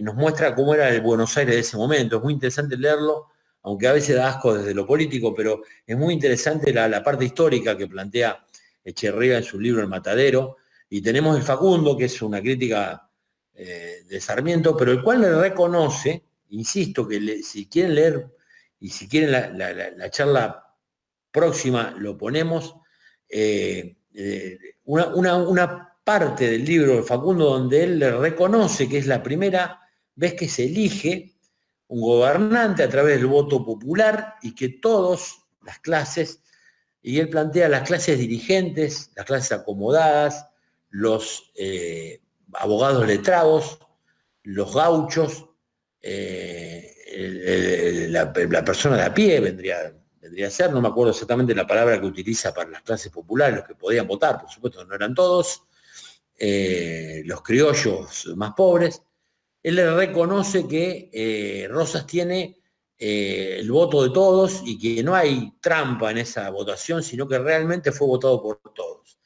nos muestra cómo era el Buenos Aires de ese momento. Es muy interesante leerlo, aunque a veces da asco desde lo político, pero es muy interesante la parte histórica que plantea Echeverría en su libro El Matadero. Y tenemos el Facundo, que es una crítica de Sarmiento, pero el cual le reconoce, insisto, que si quieren leer y si quieren la charla próxima lo ponemos, una parte del libro de Facundo donde él le reconoce que es la primera vez que se elige un gobernante a través del voto popular y que todas las clases, y él plantea las clases dirigentes, las clases acomodadas, los abogados letrados, los gauchos, la persona de a pie vendría a ser, no me acuerdo exactamente la palabra que utiliza para las clases populares, los que podían votar, por supuesto no eran todos, los criollos más pobres. Él le reconoce que Rosas tiene el voto de todos y que no hay trampa en esa votación, sino que realmente fue votado por todos.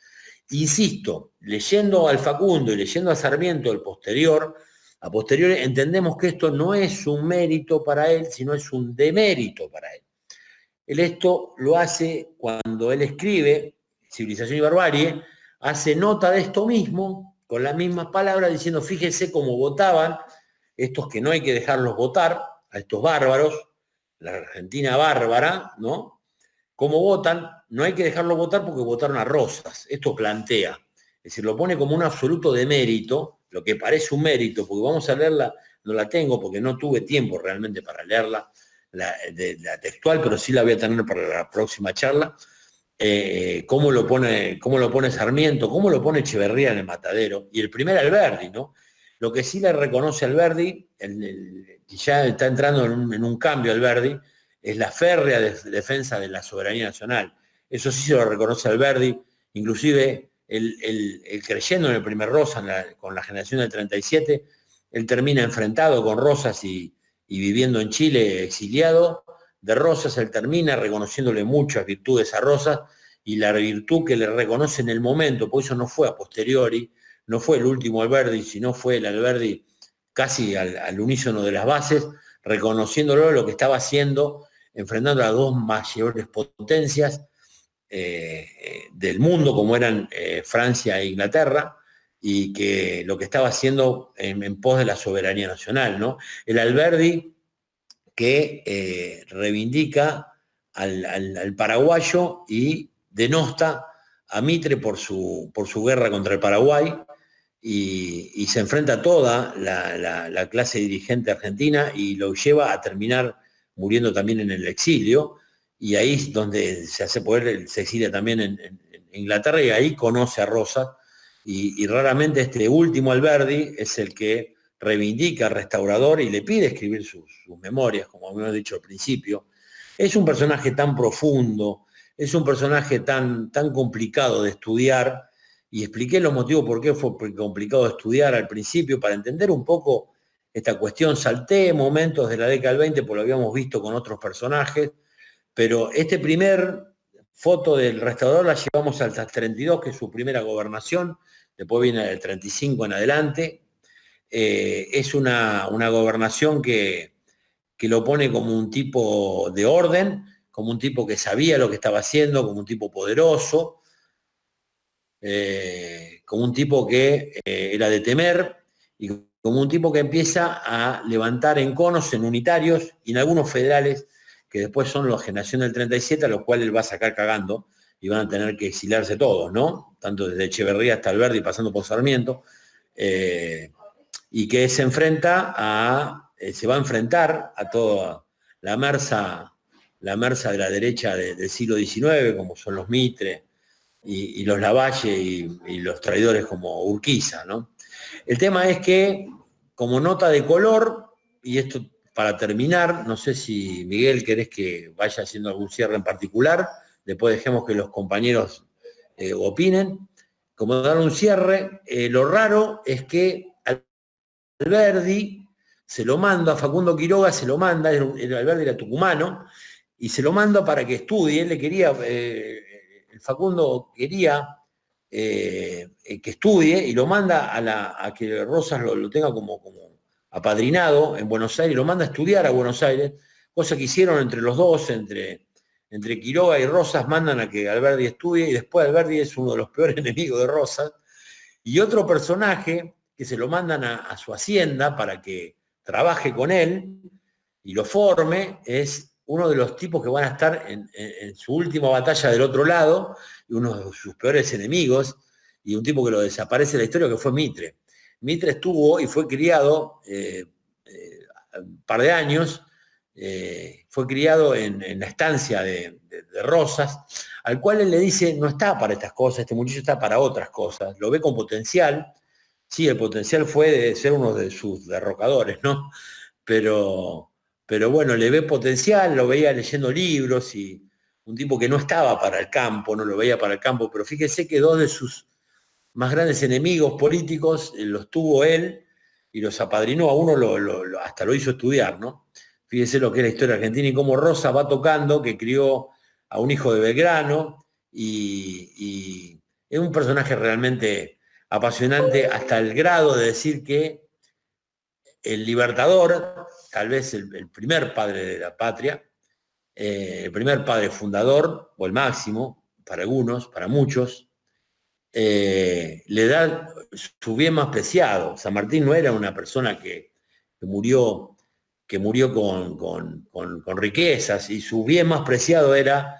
Insisto, leyendo al Facundo y leyendo a Sarmiento a posteriori entendemos que esto no es un mérito para él, sino es un demérito para él. Él esto lo hace cuando él escribe Civilización y Barbarie, hace nota de esto mismo, con las mismas palabras, diciendo, fíjense cómo votaban estos que no hay que dejarlos votar, a estos bárbaros, la Argentina bárbara, ¿no? ¿Cómo votan? No hay que dejarlos votar porque votaron a Rosas. Esto plantea. Es decir, lo pone como un absoluto demérito, lo que parece un mérito, porque vamos a leerla, no la tengo porque no tuve tiempo realmente para leerla, la textual, pero sí la voy a tener para la próxima charla. Cómo lo pone Sarmiento, cómo lo pone Echeverría en El Matadero, y el primer Alberdi, ¿no? Lo que sí le reconoce a Alberdi, y ya está entrando en un cambio Alberdi, es la férrea defensa de la soberanía nacional. Eso sí se lo reconoce a Alberdi, inclusive el creyendo en el primer Rosas, con la generación del 37, él termina enfrentado con Rosas y viviendo en Chile exiliado. De Rosas él termina reconociéndole muchas virtudes a Rosas, y la virtud que le reconoce en el momento, por eso no fue a posteriori, no fue el último Alberdi, sino fue el Alberdi casi al unísono de las bases, reconociéndolo lo que estaba haciendo, enfrentando a dos mayores potencias del mundo, como eran Francia e Inglaterra, y que lo que estaba haciendo en pos de la soberanía nacional, ¿no? El Alberdi que reivindica al paraguayo y denosta a Mitre por su guerra contra el Paraguay, y se enfrenta a toda la clase dirigente argentina y lo lleva a terminar muriendo también en el exilio, y ahí es donde se hace poder, se exilia también en Inglaterra, y ahí conoce a Rosas, y raramente este último Alberdi es el que reivindica al restaurador y le pide escribir sus memorias, como habíamos dicho al principio. Es un personaje tan profundo, es un personaje tan complicado de estudiar, y expliqué los motivos por qué fue complicado de estudiar al principio, para entender un poco esta cuestión. Salté momentos de la década del 20, porque lo habíamos visto con otros personajes, pero este primer foto del restaurador la llevamos hasta el 32, que es su primera gobernación, después viene el 35 en adelante. Es una gobernación que lo pone como un tipo de orden, como un tipo que sabía lo que estaba haciendo, como un tipo poderoso, como un tipo que era de temer, y como un tipo que empieza a levantar enconos en unitarios y en algunos federales, que después son la generación del 37, a los cuales él va a sacar cagando, y van a tener que exiliarse todos, ¿no? Tanto desde Echeverría hasta Alberdi, pasando por Sarmiento, y que se va a enfrentar a toda la merza de la derecha del siglo XIX, como son los Mitre y los Lavalle y los traidores como Urquiza, ¿no? El tema es que, como nota de color, y esto para terminar, no sé si Miguel querés que vaya haciendo algún cierre en particular, después dejemos que los compañeros opinen. Como dar un cierre, lo raro es que Alberdi se lo manda, a Facundo Quiroga se lo manda, Alberdi era tucumano, y se lo manda para que estudie. Él le quería, el Facundo quería que estudie y lo manda a que Rosas lo tenga como apadrinado en Buenos Aires, lo manda a estudiar a Buenos Aires, cosa que hicieron entre los dos, entre Quiroga y Rosas, mandan a que Alberdi estudie, y después Alberdi es uno de los peores enemigos de Rosas. Y otro personaje que se lo mandan a su hacienda para que trabaje con él y lo forme, es uno de los tipos que van a estar en su última batalla del otro lado, y uno de sus peores enemigos, y un tipo que lo desaparece de la historia, que fue Mitre. Mitre estuvo y fue criado un par de años, fue criado en la estancia de Rosas, al cual él le dice, no está para estas cosas, este muchacho está para otras cosas, lo ve con potencial. Sí, el potencial fue de ser uno de sus derrocadores, ¿no? Pero bueno, le ve potencial, lo veía leyendo libros, y un tipo que no estaba para el campo, no lo veía para el campo, pero fíjese que dos de sus más grandes enemigos políticos los tuvo él y los apadrinó. A uno hasta lo hizo estudiar, ¿no? Fíjese lo que es la historia argentina y cómo Rosa va tocando, que crió a un hijo de Belgrano, y es un personaje realmente apasionante, hasta el grado de decir que el Libertador, tal vez el primer padre de la patria, el primer padre fundador, o el máximo, para algunos, para muchos, le da su bien más preciado. San Martín no era una persona que murió con riquezas, y su bien más preciado era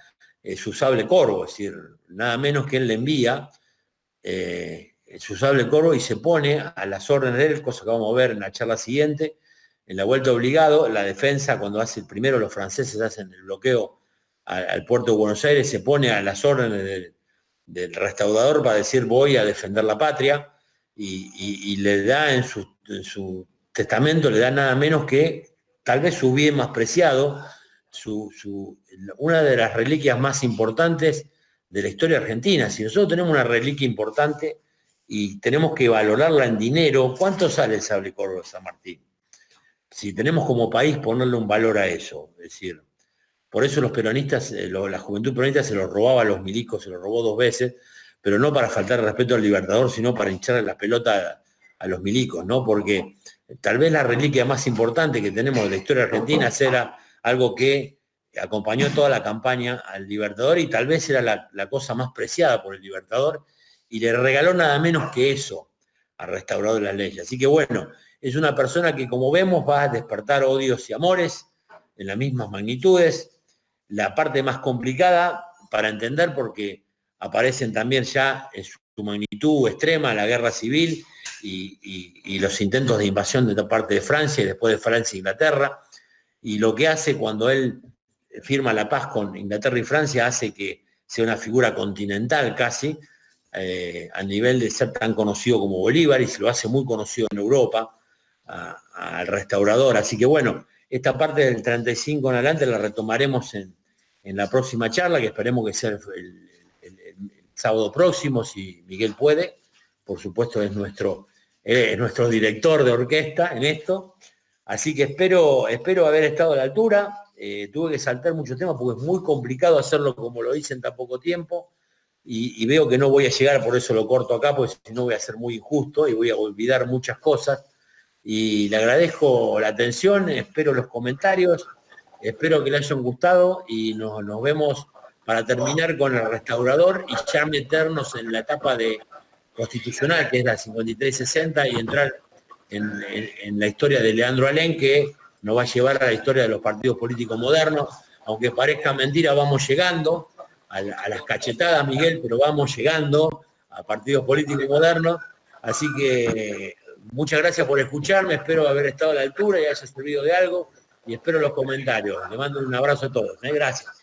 su sable corvo, es decir, nada menos que él le envía su sable corvo y se pone a las órdenes de él, cosa que vamos a ver en la charla siguiente, en la vuelta obligado. La defensa, cuando hace primero los franceses hacen el bloqueo al puerto de Buenos Aires, se pone a las órdenes del restaurador para decir voy a defender la patria, y le da en su testamento, le da nada menos que tal vez su bien más preciado, una de las reliquias más importantes de la historia argentina. Si nosotros tenemos una reliquia importante y tenemos que valorarla en dinero, ¿cuánto sale el sable corvo de San Martín? Si tenemos como país ponerle un valor a eso, es decir, por eso los peronistas, la juventud peronista se lo robaba a los milicos, se lo robó 2 veces, pero no para faltar respeto al Libertador, sino para hincharle la pelota a los milicos, ¿no? Porque tal vez la reliquia más importante que tenemos de la historia argentina era algo que acompañó toda la campaña al Libertador, y tal vez era la cosa más preciada por el Libertador, y le regaló nada menos que eso al restaurador de las leyes. Así que bueno, es una persona que, como vemos, va a despertar odios y amores en las mismas magnitudes. La parte más complicada para entender, porque aparecen también ya en su magnitud extrema la guerra civil y los intentos de invasión de parte de Francia, y después de Francia e Inglaterra, y lo que hace cuando él firma la paz con Inglaterra y Francia, hace que sea una figura continental casi, a nivel de ser tan conocido como Bolívar, y se lo hace muy conocido en Europa al restaurador. Así que bueno, esta parte del 35 en adelante la retomaremos en la próxima charla, que esperemos que sea el sábado próximo, si Miguel puede. Por supuesto es nuestro director de orquesta en esto. Así que espero haber estado a la altura. Tuve que saltar muchos temas porque es muy complicado hacerlo como lo hice en tan poco tiempo, y veo que no voy a llegar, por eso lo corto acá, porque si no voy a ser muy injusto y voy a olvidar muchas cosas. Y le agradezco la atención, espero los comentarios, espero que le hayan gustado, y nos vemos para terminar con el restaurador y ya meternos en la etapa de constitucional, que es la 53-60, y entrar en la historia de Leandro Alem, que nos va a llevar a la historia de los partidos políticos modernos. Aunque parezca mentira, vamos llegando a las cachetadas, Miguel, pero vamos llegando a partidos políticos modernos. Así que muchas gracias por escucharme, espero haber estado a la altura y haya servido de algo, y espero los comentarios. Le mando un abrazo a todos. Gracias.